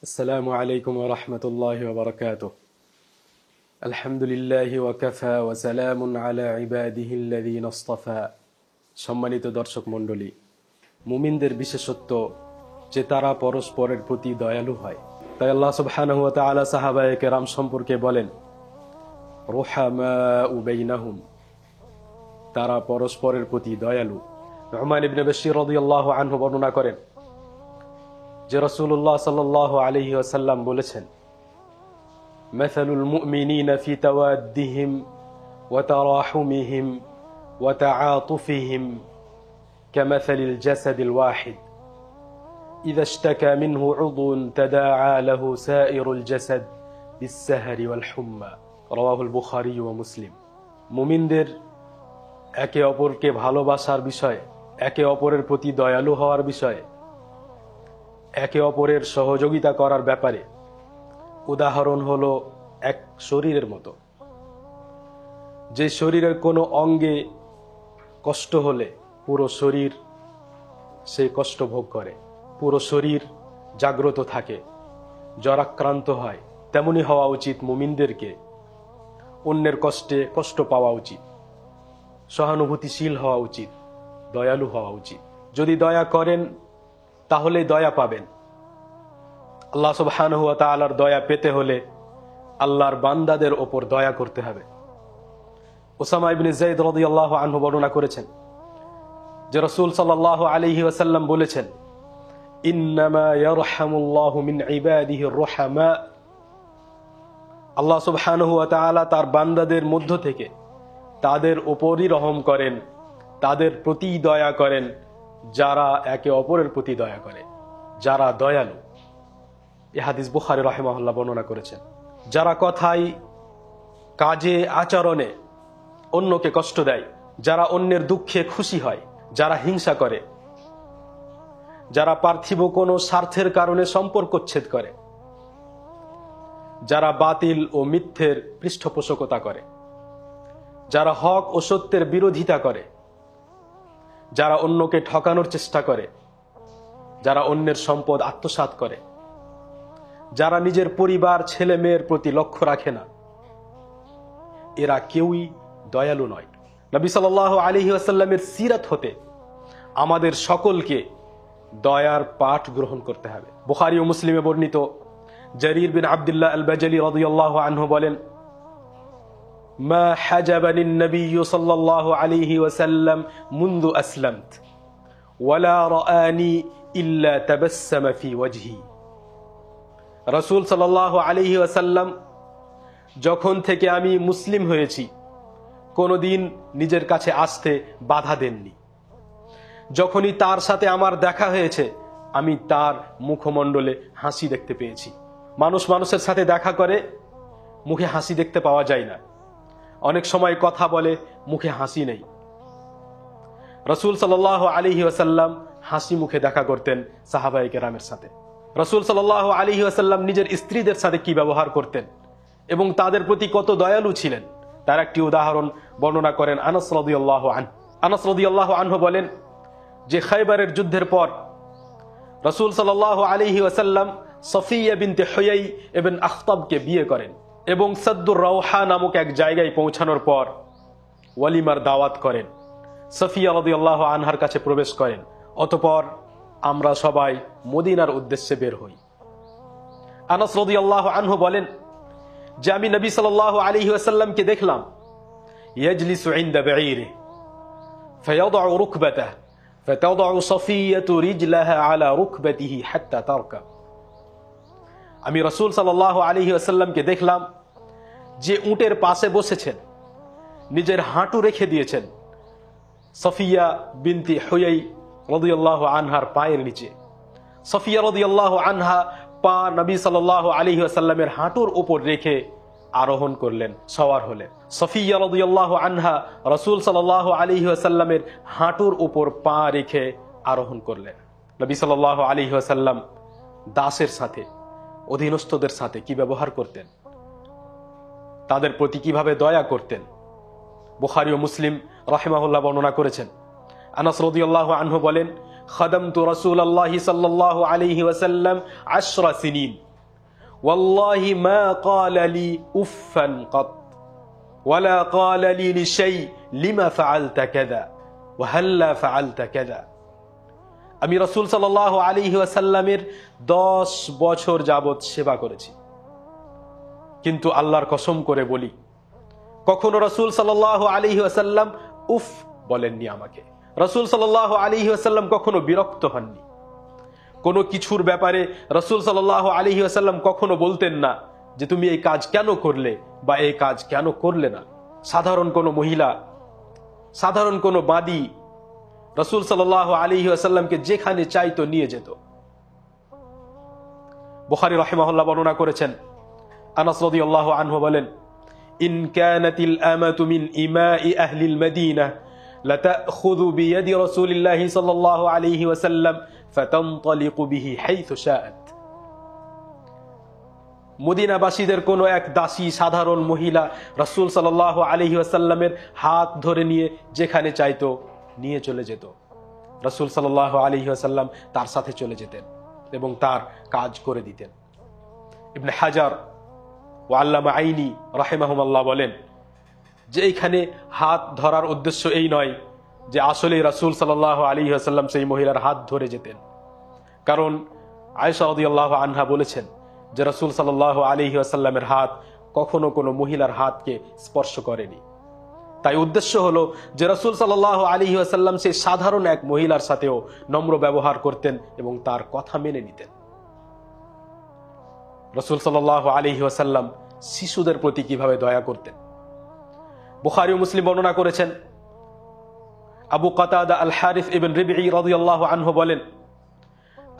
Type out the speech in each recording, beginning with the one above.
السلام عليكم ورحمة الله وبركاته. الحمد لله وكفى وسلام على عباده الذين اصطفى. সম্মানিত দর্শক মণ্ডলী, মুমিনদের বিশেষত্ব যে তারা পরস্পরের প্রতি দয়ালু হয়। তাই আল্লাহ সুবহানাহু ওয়া তাআলা সাহাবায়ে কেরাম সম্পর্কে বলেন, রুহামাউ বাইনাহুম, তারা পরস্পরের প্রতি দয়ালু। নুমান ইবনে বাশীর রাদিয়াল্লাহু আনহু বর্ণনা করেন যে রাসূলুল্লাহ সাল্লাল্লাহু আলাইহি ওয়াসাল্লাম বলেছেন, মাসালুল মুমিনিনা ফি তাওয়াদ্দিহিম ওয়া তারাহুমিহিম ওয়া তাআতুফিহিম কামাসালিল জাসাদিল ওয়াহিদ ইযা ইশতাকা মিনহু উযুন তাদাআ লাহু সাইরুল জাসাদ বিস-সাহরি ওয়াল হুম্মা। রাওয়াহুল বুখারী ওয়া মুসলিম। মুমিনদের একে অপরকে ভালোবাসার বিষয়ে, একে অপরের প্রতি দয়ালু হওয়ার বিষয়ে, একে অপরের সহযোগিতা করার ব্যাপারে উদাহরণ হলো এক শরীরের মতো। যে শরীরের কোনো অঙ্গে কষ্ট হলে পুরো শরীর সেই কষ্ট ভোগ করে, পুরো শরীর জাগ্রত থাকে, জ্বরাক্রান্ত হয়। তেমনি হওয়া উচিত মুমিনদেরকে, অন্যের কষ্টে কষ্ট পাওয়া উচিত, সহানুভূতিশীল হওয়া উচিত, দয়ালু হওয়া উচিত। যদি দয়া করেন তাহলে দয়া পাবেন। আল্লাহ সুবহানাহু ওয়া তাআলার দয়া পেতে হলে আল্লাহর বান্দাদের ওপর দয়া করতে হবে। উসামা ইবনে যায়েদ রাদিয়াল্লাহু আনহু বর্ণনা করেছেন যে রাসূল সাল্লাল্লাহু আলাইহি ওয়াসাল্লাম বলেছেন, ইন্নামা ইয়ারহামুল্লাহু মিন ইবাদিহির রুহামা। আল্লাহ সুবহানাহু ওয়া তাআলা তার বান্দাদের মধ্য থেকে তাদের ওপরই রহম করেন, তাদের প্রতি দয়া করেন যারা একে অপরের প্রতি দয়া করে, যারা দয়ালু। এই হাদিস বুখারী রাহিমাহুল্লাহ বর্ণনা করেছেন। যারা কথায়, কাজে, আচরণে অন্যকে কষ্ট দেয়, যারা অন্যের দুঃখে খুশি হয়, যারা হিংসা করে, যারা পার্থিব কোনো স্বার্থের কারণে সম্পর্কচ্ছেদ করে, যারা বাতিল ও মিথ্যের পৃষ্ঠপোষকতা করে, যারা হক ও সত্যের বিরোধিতা করে, যারা অন্যকে ঠকানোর চেষ্টা করে, যারা অন্যের সম্পদ আত্মসাৎ করে, যারা নিজের পরিবার, ছেলে মেয়ের প্রতি লক্ষ্য রাখে না, এরা কেউই দয়ালু নয়। নবী সাল্লাল্লাহু আলাইহি ওয়াসাল্লামের সিরাত হতে আমাদের সকলকে দয়ার পাঠ গ্রহণ করতে হবে। বুখারী ও মুসলিমে বর্ণিত জারীর বিন আব্দুল্লাহ আল বাজালি রাদিয়াল্লাহু আনহু বলেন, মা হাজাবানি নবী সাল্লাল্লাহু আলাইহি ওয়াসাল্লাম মুনযু আসলামত ওয়ালা রাআনি ইল্লা তাবাসসামা ফি ওয়াজহি। রাসূল সাল্লাল্লাহু আলাইহি ওয়াসাল্লাম যখন থেকে আমি মুসলিম হয়েছি কোনোদিন নিজের কাছে আসতে বাধা দেননি। যখনই তার সাথে আমার দেখা হয়েছে আমি তার মুখমণ্ডলে হাসি দেখতে পেয়েছি। মানুষ মানুষের সাথে দেখা করে, মুখে হাসি দেখতে পাওয়া যায় না। অনেক সময় কথা বলে, মুখে হাসি নেই। রাসূল সাল্লাল্লাহু আলাইহি ওয়াসাল্লাম হাসি মুখে দেখা করতেন সাহাবায়ে কেরামের সাথে। রাসূল সাল্লাল্লাহু আলাইহি ওয়াসাল্লাম নিজের স্ত্রীদের সাথে কি ব্যবহার করতেন এবং তাদের প্রতি কত দয়ালু ছিলেন তার একটি উদাহরণ বর্ণনা করেন আনাস রাদিয়াল্লাহু আনহু। আনাস রাদিয়াল্লাহু আনহু বলেন যে খায়বারের যুদ্ধের পর রাসূল সাল্লাল্লাহু আলাইহি ওয়াসাল্লাম সফিয়া বিনতে হুয়াই ইবনে আখতাবকে বিয়ে করেন এবং সাদ্দুর রাওহা নামক এক জায়গায় পৌঁছানোর পর ওয়ালিমার দাওয়াত করেন। সফিয়া রাদিয়াল্লাহু আনহার কাছে প্রবেশ করেন। অতঃপর আমরা সবাই মদিনার উদ্দেশ্যে বের হই। আনাস রাদিয়াল্লাহু আনহু বলেন যে আমি নবী সাল্লাল্লাহু আলাইহি ওয়াসাল্লামকে দেখলাম ইয়াজলিসু ইনদা বাঈরিহি ফায়াদউ রুকবাতাহু ফাতাদউ সফিয়াতু রিজলাহা আলা রুকবাতিহি হাত্তা তারকাব। আমি রাসূল সাল্লাল্লাহু আলাইহি ওয়াসাল্লামকে দেখলাম যে উটের পাশে বসেছেন, নিজের হাঁটু রেখে দিয়েছেন সফিয়া বিনতি হুয়াই রাদিয়াল্লাহু আনহার পায়ের নিচে। সফিয়া রাদিয়াল্লাহু আনহা পা নবী সাল্লাল্লাহু আলাইহি ওয়াসাল্লামের হাঁটুর উপর রেখে আরোহণ করলেন, সওয়ার হলেন। সফিয়া রাদিয়াল্লাহু আনহা রাসূল সাল্লাল্লাহু আলাইহি ওয়াসাল্লামের হাঁটুর উপর পা রেখে আরোহণ করলেন। নবী সাল্লাল্লাহু আলাইহি ওয়াসাল্লাম দাসের সাথে, অধীনস্থদের সাথে কি ব্যবহার করতেন, তাদের প্রতি কিভাবে দয়া করতেন, বুখারী ও মুসলিম রাহিমাহুল্লাহ বর্ণনা করেছেন। আনাস রাদিয়াল্লাহু আনহু বলেন, খাদামতু রাসূলুল্লাহি সাল্লাল্লাহু আলাইহি ওয়াসাল্লাম 10 সিনিন ওয়াল্লাহি মা ক্বালা লি উফফান ক্বাত ওয়ালা ক্বালা লি লিশাই লিমা ফাআলতা কাযা ওয়া হাল্লা ফাআলতা কাযা। আমি রাসূল সাল্লাল্লাহু আলাইহি ওয়াসাল্লামের 10 বছর যাবত সেবা করেছি, কিন্তু আল্লাহর কসম করে বলি, কখনো রাসূল সাল্লাল্লাহু আলাইহি ওয়াসাল্লাম উফ বলেননি আমাকে। রাসূল সাল্লাল্লাহু আলাইহি ওয়াসাল্লাম কখনো বিরক্ত হননি। কোনো কিছুর ব্যাপারে রাসূল সাল্লাল্লাহু আলাইহি ওয়াসাল্লাম কখনো বলতেন না যে তুমি এই কাজ কেন করলে বা এই কাজ কেন করলে না। সাধারণ কোনো মহিলা, সাধারণ কোনো বাদী রাসূল সাল্লাল্লাহু আলাইহি ওয়াসাল্লামকে যেখানে চাইতো নিয়ে যেত। বুখারী রাহিমাহুল্লাহ বর্ণনা করেছেন, আনাস রাদিয়াল্লাহু আনহু বলেন, ইন কানাতিল আমাতু মিন ইমাই আহলিল মদিনাহ লাতাখুযু বিয়াদি রাসূলিল্লাহি সাল্লাল্লাহু আলাইহি ওয়াসাল্লাম ফাতানতালিকু বিহি হাইথু শাআত। মদিনাবাসীদের কোনো এক দাসী সাধারণ মহিলা রাসূল সাল্লাল্লাহু আলাইহি ওয়াসাল্লামের হাত ধরে নিয়ে যেখানে চাইতো নিয়ে চলে যেত। রাসূল সাল্লাল্লাহু আলাইহি ওয়াসাল্লাম তার সাথে চলে যেতেন এবং তার কাজ করে দিতেন। ইবনে হাজার ও আল্লামা আইনি রাহিমাহুমাল্লাহ বলেন যে এইখানে হাত ধরার উদ্দেশ্য এই নয় যে আসলে রাসূল সাল্লাল্লাহু আলাইহি ওয়াসাল্লাম সেই মহিলার হাত ধরে যেতেন, কারণ আয়েশা রাদিয়াল্লাহু আনহা বলেছেন যে রাসূল সাল্লাল্লাহু আলাইহি ওয়াসাল্লামের হাত কখনো কোনো মহিলার হাতকে স্পর্শ করেনি। তাই উদ্দেশ্য হলো যে রাসূল সাল্লাল্লাহু আলাইহি ওয়াসাল্লাম সেই সাধারণ এক মহিলার সাথেও নম্র ব্যবহার করতেন এবং তার কথা মেনে নিতেন। রাসূল সাল্লাল্লাহু আলাইহি ওয়াসাল্লাম শিশুদের প্রতি কিভাবে দয়া করতেন বুখারী ও মুসলিম বর্ণনা করেছেন। আবু কাতাদা আল হারিস ইবনে রিবঈ রাদিয়াল্লাহু আনহু বলেন,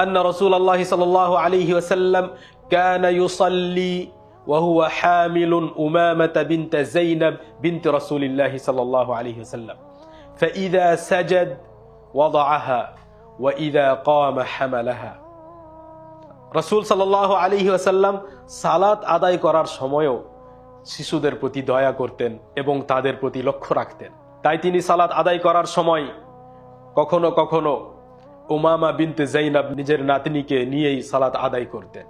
আন্না রাসূলুল্লাহ সাল্লাল্লাহু আলাইহি ওয়াসাল্লাম কানা ইউসাল্লি ওয়া হুয়া হামিলুন উমামাতা বিনত যায়নাব বিনত রাসূলিল্লাহ সাল্লাল্লাহু আলাইহি ওয়াসাল্লাম ফাইযা সাজাদ ওয়াদাআহা ওয়া ইযা কামা হামালাহা। রাসূল সাল্লাল্লাহু আলাইহি ওয়াসাল্লাম সালাত আদায় করার সময়ও শিশুদের প্রতি দয়া করতেন এবং তাদের প্রতি লক্ষ্য রাখতেন। তাই তিনি সালাত আদায় করার সময় কখনো কখনো উমামা বিনতে যায়নাব নিজের নাতনিকে নিয়েই সালাত আদায় করতেন।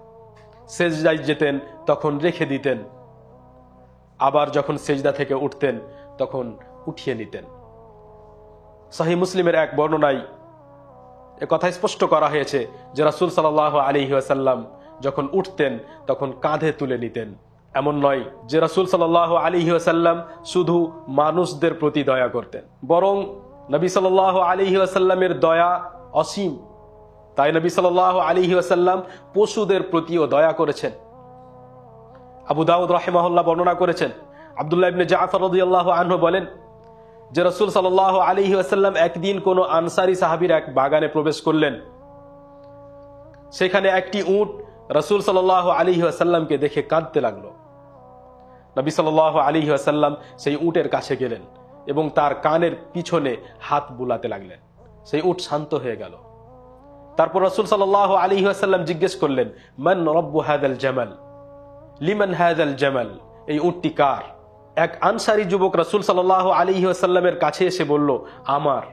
সেজদায় যেতেন তখন রেখে দিতেন, আবার যখন সেজদা থেকে উঠতেন তখন উঠিয়ে নিতেন। সহিহ মুসলিমের এক বর্ণনায় কথা স্পষ্ট করা হয়েছে যে রাসূল সাল্লাল্লাহু আলাইহি ওয়াসাল্লাম যখন উঠতেন তখন কাঁধে তুলে নিতেন। এমন নয় যে রাসূল সাল্লাল্লাহু আলাইহি ওয়াসাল্লাম শুধু মানুষদের প্রতি দয়া করতেন, বরং নবী সাল্লাল্লাহু আলাইহি ওয়াসাল্লামের দয়া অসীম। তাই নবী সাল্লাল্লাহু আলাইহি ওয়াসাল্লাম পশুদের প্রতিও দয়া করেছেন। আবু দাউদ রাহিমাহুল্লাহ বর্ণনা করেছেন, আব্দুল্লাহ ইবনে জাফর রাদিয়াল্লাহু আনহু বলেন যে রাসূল সাল্লাল্লাহু আলাইহি ওয়াসাল্লাম একদিন কোন আনসারী সাহাবীর এক বাগানে প্রবেশ করলেন। সেখানে একটি উট রাসূল সাল্লাল্লাহু আলাইহি ওয়াসাল্লামকে দেখে কাঁদতে লাগলো। নবী সাল্লাল্লাহু আলাইহি ওয়াসাল্লাম সেই উটের কাছে গেলেন এবং তার কানের পিছনে হাত বুলাতে লাগলেন। সেই উট শান্ত হয়ে গেল। তারপর রাসূল সাল্লাল্লাহু আলাইহি ওয়াসাল্লাম জিজ্ঞেস করলেন, মান রব্বু হাযাল জামাল, লিমান হাযাল জামাল, এই উটটি কার? এক আনসারী যুবক রাসূল সাল্লাল্লাহু আলাইহি ওয়াসাল্লামের কাছে এসে বলল, আমার।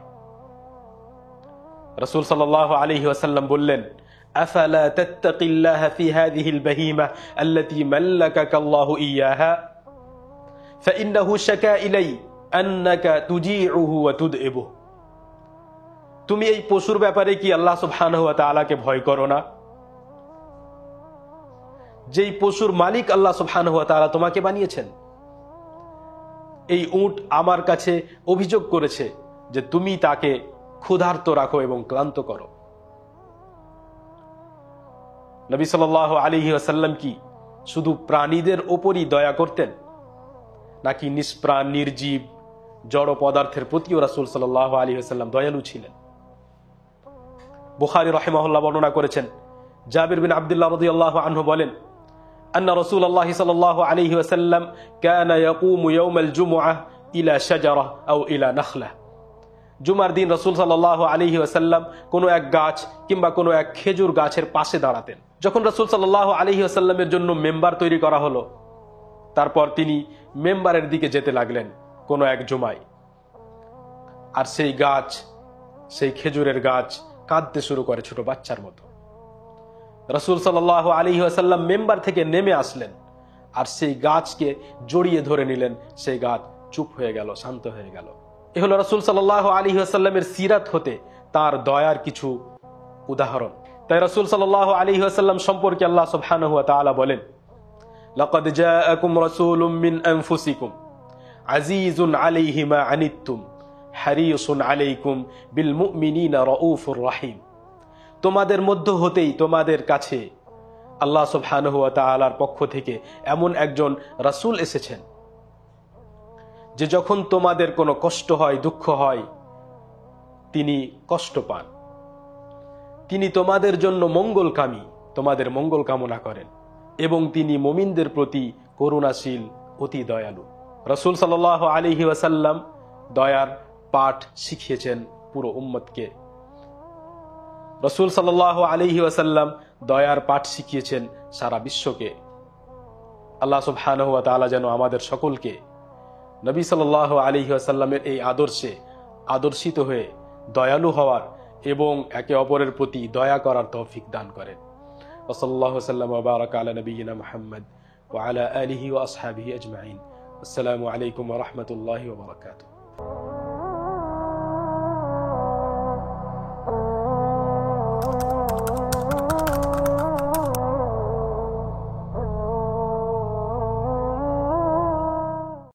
রাসূল সাল্লাল্লাহু আলাইহি ওয়াসাল্লাম বললেন, আফালা তাত্তাকিল্লাহা ফি হাযিহিল বাহিমা আল্লাতী মাল্লাকাকা আল্লাহু ইয়্যাহা ফাইন্নাহু শাকা ইলাই আন্নাকা তুজিউহু ওয়া তুদইবুহু। তুমি এই পশুর ব্যাপারে কি আল্লাহ সুবহানাহু ওয়া তাআলাকে ভয় করো না? যেই পশুর মালিক আল্লাহ সুবহানাহু ওয়া তাআলা তোমাকে বানিয়েছেন। এই উট আমার কাছে অভিযোগ করেছে যে তুমি তাকে ক্ষুধার্ত রাখো এবং ক্লান্ত করো। নবী সাল্লাল্লাহু আলাইহি ওয়াসাল্লাম কি শুধু প্রাণীদের উপরই দয়া করতেন, নাকি নিষ্প্রাণ নির্জীব জড় পদার্থের প্রতিও রাসূল সাল্লাল্লাহু আলাইহি ওয়াসাল্লাম দয়ালু ছিলেন? বুখারী রাহিমাহুল্লাহ বর্ণনা করেছেন, জাবির বিন আব্দুল্লাহ রাদিয়াল্লাহু আনহু বলেন, আন্না রাসূলুল্লাহ সাল্লাল্লাহু আলাইহি ওয়াসাল্লাম কানা ইয়াকুমু ইয়াওমাল জুমআহ ইলা শাজারাহ আও ইলা নাখলাহ। জুমার দিন রাসূল সাল্লাল্লাহু আলাইহি ওয়াসাল্লাম কোনো এক গাছ কিংবা কোনো এক খেজুর গাছের পাশে দাঁড়াতেন। যখন রাসূল সাল্লাল্লাহু আলাইহি ওয়াসাল্লামের জন্য মেম্বার তৈরি করা হলো, তারপর তিনি মেম্বারের দিকে যেতে লাগলেন কোনো এক জুমায়। আর সেই গাছ, সেই খেজুরের গাছ কাঁদতে শুরু করে ছোট বাচ্চার মতো। রাসূল সাল্লাল্লাহু আলাইহি ওয়াসাল্লাম মেম্বার থেকে নেমে আসলেন আর সেই গাছকে জড়িয়ে ধরে নিলেন। সেই গাছ চুপ হয়ে গেল, শান্ত হয়ে গেল। এ হলো রাসূল সাল্লাল্লাহু আলাইহি ওয়াসাল্লামের সিরাত হতে তার দয়ার কিছু উদাহরণ। তাই রাসূল সাল্লাল্লাহু আলাইহি ওয়াসাল্লাম সম্পর্কে আল্লাহ সুবহানাহু ওয়া তাআলা বলেন, লাকাদ জাআকুম রাসূলুম মিন আনফুসিকুম আজিজুন আলাইহি মা আনিতুম হারিসুন আলাইকুম বিল মুমিনিনা রাউফুর রহিম। তোমাদের মধ্য হতেই তোমাদের কাছে আল্লাহ সুবহানাহু ওয়া তাআলার পক্ষ থেকে এমন একজন রাসূল এসেছেন যে যখন তোমাদের কোনো কষ্ট হয়, দুঃখ হয়, তিনি কষ্ট পান। তিনি তোমাদের জন্য মঙ্গলকামী, তোমাদের মঙ্গল কামনা করেন এবং তিনি মুমিনদের প্রতি করুণাশীল, অতি দয়ালু। রাসূল সাল্লাল্লাহু আলাইহি ওয়াসাল্লাম দয়ার পাঠ শিখিয়েছেন পুরো উম্মতকে। রাসূল সাল্লাল্লাহু আলাইহি ওয়াসাল্লাম দয়ার পাঠ শিখিয়েছেন সারা বিশ্বকে। আল্লাহ সুবহানাহু ওয়া তাআলা যেন আমাদের সকলকে নবী সাল্লাল্লাহু আলাইহি ওয়াসাল্লামের এই আদর্শে আদর্শিত হয়ে দয়ালু হওয়ার এবং একে অপরের প্রতি দয়া করার তৌফিক দান করেন। ওয়া সাল্লাল্লাহু ওয়াসাল্লাম ওয়া বারাকা আলা নবিয়িনা মুহাম্মদ ওয়া আলা আলিহি ওয়া আসহাবিহি আজমাইন। আসসালামু আলাইকুম ওয়া রাহমাতুল্লাহি ওয়া বারাকাতুহু।